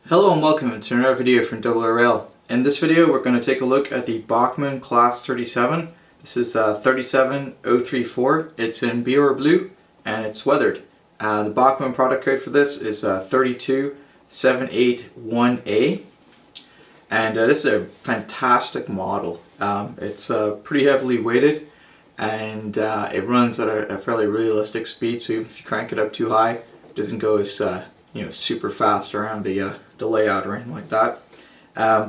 Hello and welcome to another video from oorail. In this video we're going to take a look at the Bachmann Class 37. This is 37034. It's in BR blue and it's weathered. The Bachmann product code for this is 32781A, and this is a fantastic model. It's pretty heavily weighted and it runs at a fairly realistic speed, so even if you crank it up too high it doesn't go as super fast around the layout or anything like that.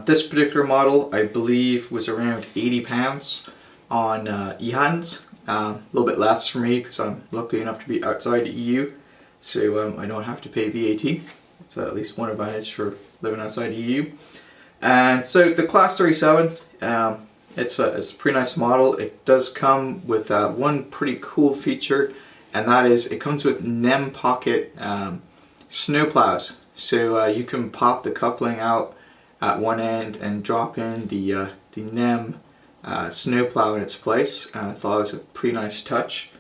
This particular model I believe was around £80 on eHands. A little bit less for me because I'm lucky enough to be outside the EU, so I don't have to pay VAT. It's at least one advantage for living outside the EU. And so the Class 37, it's a pretty nice model. It does come with one pretty cool feature, and that is it comes with NEM pocket snowplows. So you can pop the coupling out at one end and drop in the NEM snowplow in its place. I thought it was a pretty nice touch.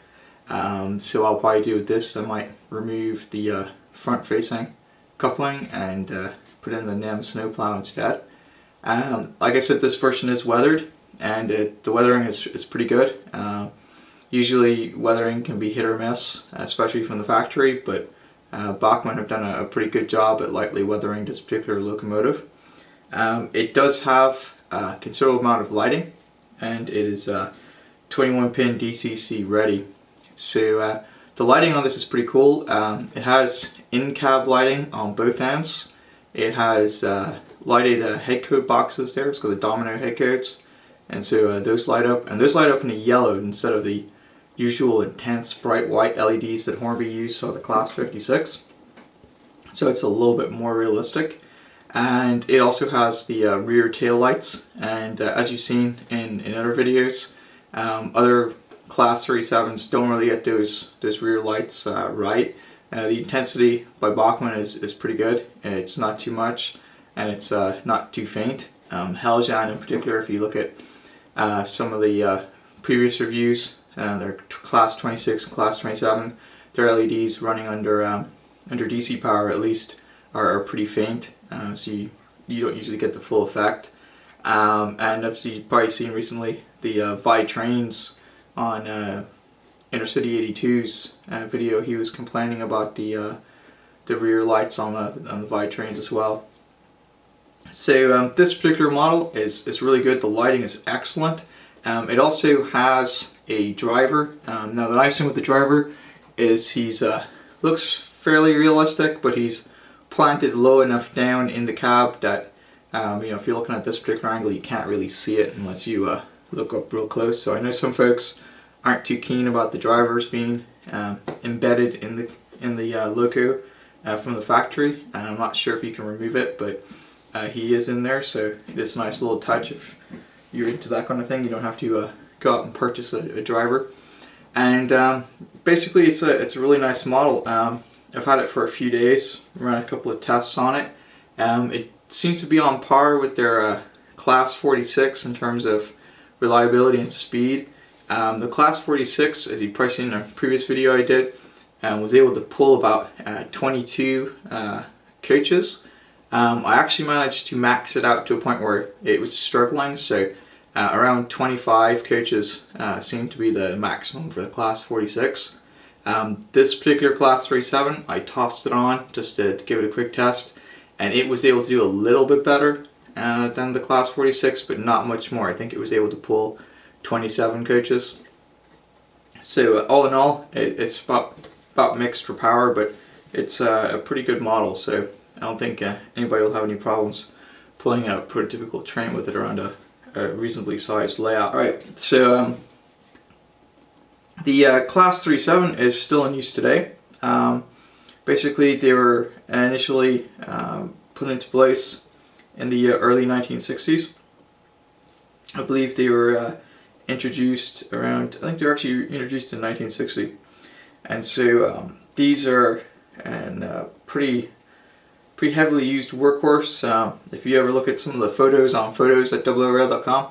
So I'll probably do with this, I might remove the front facing coupling and put in the NEM snowplow instead. Like I said, this version is weathered, and the weathering is pretty good. Usually weathering can be hit or miss, especially from the factory, but Bachmann have done a pretty good job at lightly weathering this particular locomotive. It does have a considerable amount of lighting, and it is 21 pin DCC ready. So the lighting on this is pretty cool. It has in-cab lighting on both ends. It has lighted headcode boxes there. It's got the domino headcodes, and so those light up, and those light up in a yellow instead of the usual intense bright white LEDs that Hornby used for the Class 56. So it's a little bit more realistic. And it also has the rear tail lights, and as you've seen in other videos, other Class 37s don't really get those rear lights right. The intensity by Bachmann is pretty good. It's not too much, and it's not too faint. Heljan in particular, if you look at some of the previous reviews, their Class 26 and Class 27, their LEDs running under DC power at least are pretty faint, so you don't usually get the full effect. And obviously you've probably seen recently the Vi Trains on Intercity 82's video. He was complaining about the rear lights on the Vi Trains as well. So this particular model is really good. The lighting is excellent. It also has a driver. Now the nice thing with the driver is he's looks fairly realistic, but he's planted low enough down in the cab that if you're looking at this particular angle you can't really see it unless you look up real close. So I know some folks aren't too keen about the drivers being embedded in the loco from the factory, and I'm not sure if you can remove it, but he is in there, so it's a nice little touch. If you're into that kind of thing, you don't have to go out and purchase a driver. And basically it's a really nice model. I've had it for a few days, ran a couple of tests on it. It seems to be on par with their Class 46 in terms of reliability and speed. The Class 46, as you probably seen in a previous video I did, was able to pull about 22 coaches. I actually managed to max it out to a point where it was struggling, so around 25 coaches seemed to be the maximum for the Class 46. This particular Class 37, I tossed it on just to give it a quick test, and it was able to do a little bit better than the Class 46, but not much more. I think it was able to pull 27 coaches. So all in all, it's about mixed for power, but it's a pretty good model, so I don't think anybody will have any problems pulling a prototypical train with it around a reasonably sized layout. Alright, so the Class 37 is still in use today. Basically they were initially put into place in the early 1960s. I believe they were introduced around, I think they were actually introduced in 1960. And so these are a pretty heavily used workhorse. If you ever look at some of the photos on photos@oorail.com,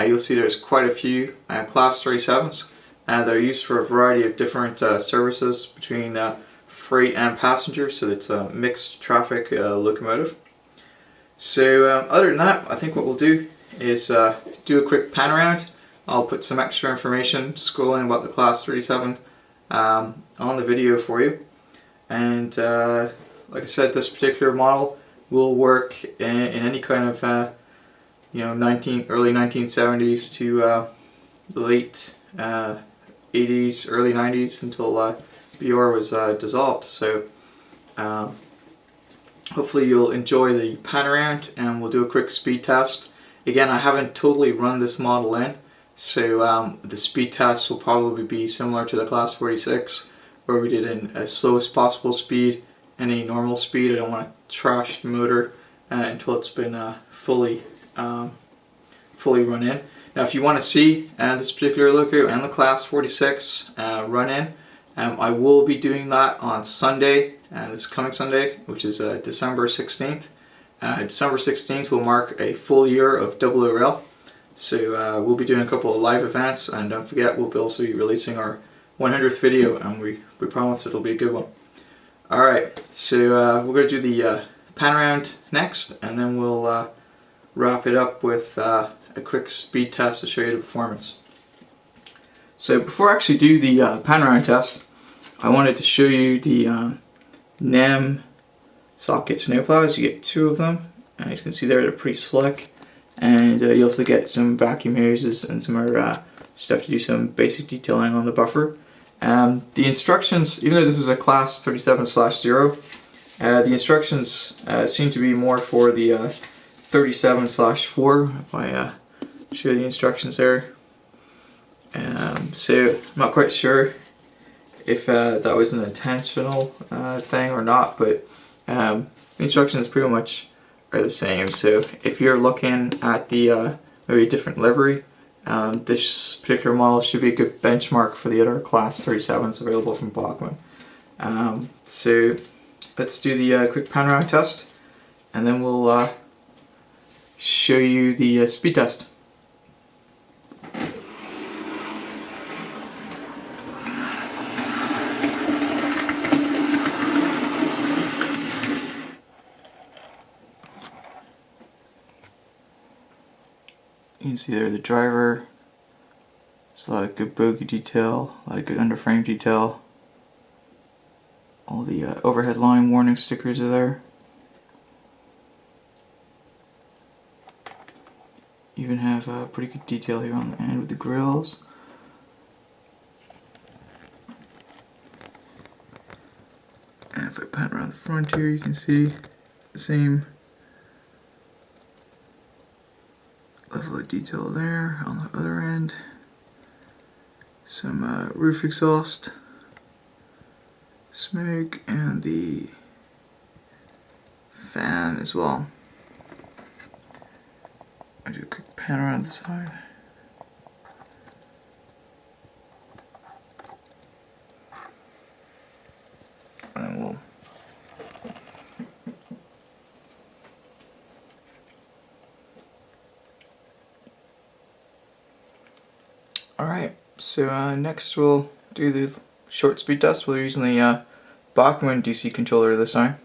you'll see there's quite a few Class 37s. They're used for a variety of different services between freight and passenger, so it's a mixed traffic locomotive. So other than that, I think what we'll do is do a quick pan around. I'll put some extra information scrolling about the Class 37 on the video for you. And like I said, this particular model will work in any kind of early 1970s to the late 80s, early 90s until BR was dissolved. So hopefully you'll enjoy the pan around, and we'll do a quick speed test. Again, I haven't totally run this model in, so the speed test will probably be similar to the Class 46, where we did in as slowest possible speed and a normal speed. I don't want to trash the motor until it's been fully run in. Now, if you want to see this particular loco and the Class 46 run in, I will be doing that on Sunday, this coming Sunday, which is December 16th. December 16th will mark a full year of double oorail. So we'll be doing a couple of live events, and don't forget, we'll also be releasing our 100th video, and we promise it'll be a good one. Alright, so we're going to do the pan around next, and then we'll wrap it up with a quick speed test to show you the performance. So before I actually do the pan around test, I wanted to show you the NEM socket snowplows. You get two of them, and as you can see there, they're pretty slick. And you also get some vacuum hoses and some other stuff to do some basic detailing on the buffer. The instructions, even though this is a Class 37/0, the instructions seem to be more for the 37/4. If I show the instructions there. So I'm not quite sure if that was an intentional thing or not, but the instructions pretty much are the same. So if you're looking at the maybe a different livery, this particular model should be a good benchmark for the other Class 37s available from Bachmann. So let's do the quick panoramic test, and then we'll show you the speed test. You can see there the driver. There's a lot of good bogey detail, a lot of good underframe detail. All the overhead line warning stickers are there. Even have pretty good detail here on the end with the grills. And if I pan around the front here, you can see the same level of detail there on the other end. Some roof exhaust smoke and the fan as well. I'll do a quick pan around the side. And we'll Alright, so next we'll do the short speed test. We're using the Bachmann DC controller this time,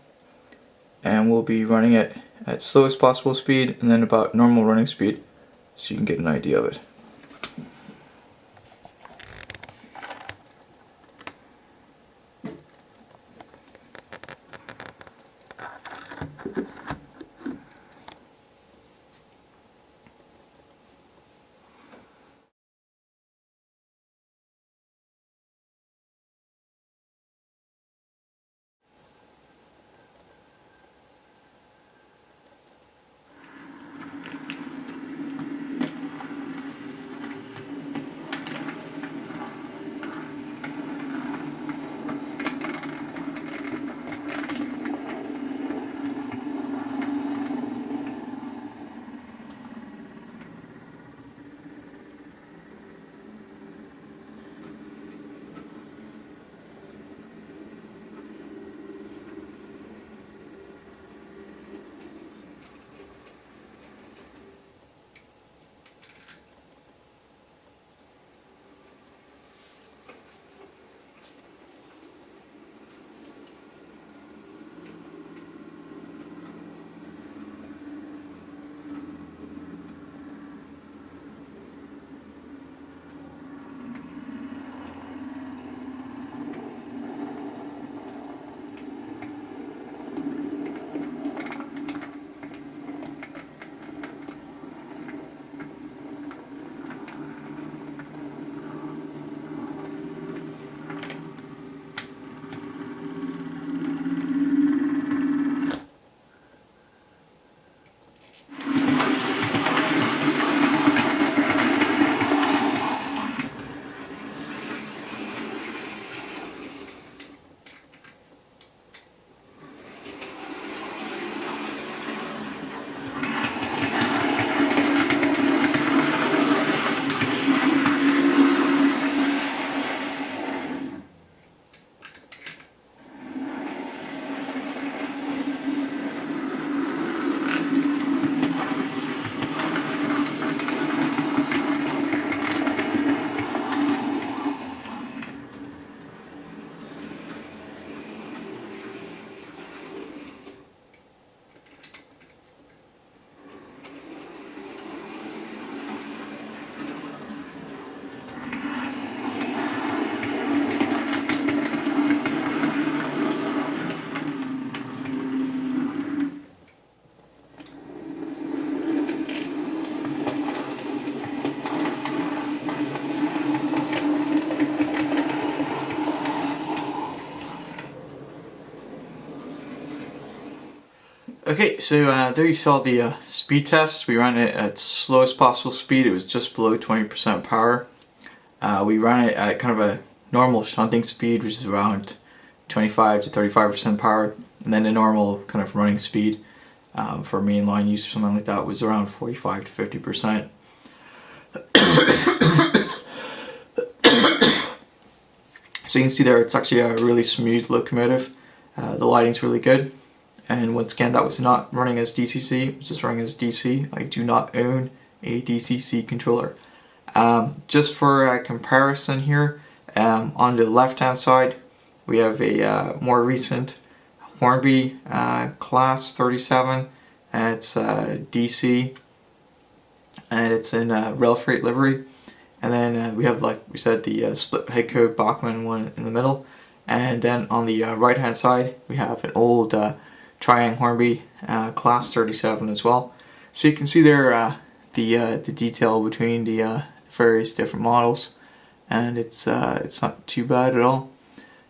and we'll be running it at slowest possible speed and then about normal running speed, so you can get an idea of it. Okay, so there you saw the speed test. We ran it at slowest possible speed. It was just below 20% power. We ran it at kind of a normal shunting speed, which is around 25 to 35% power, and then the normal kind of running speed for mainline use or something like that was around 45 to 50%. So you can see there it's actually a really smooth locomotive. The lighting's really good. And once again, that was not running as DCC, it was just running as DC. I do not own a DCC controller. Just for a comparison here, on the left hand side we have a more recent Hornby Class 37, and it's DC, and it's in rail freight livery. And then we have, like we said, the Split Headcode Bachmann one in the middle. And then on the right hand side we have an old Triang Hornby Class 37 as well. So you can see there the detail between the various different models, and it's not too bad at all.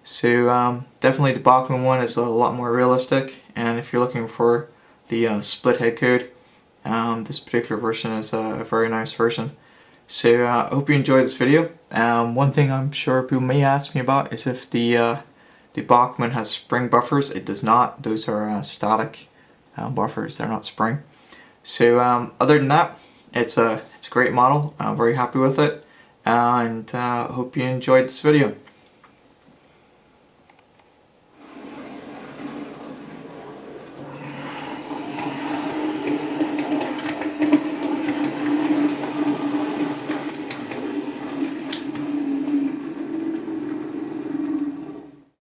So definitely the Bachmann one is a lot more realistic, and if you're looking for the split headcode, this particular version is a very nice version. So I hope you enjoyed this video. One thing I'm sure people may ask me about is if the Bachmann has spring buffers. It does not. Those are static buffers. They're not spring. So other than that, it's a great model. I'm very happy with it, and hope you enjoyed this video.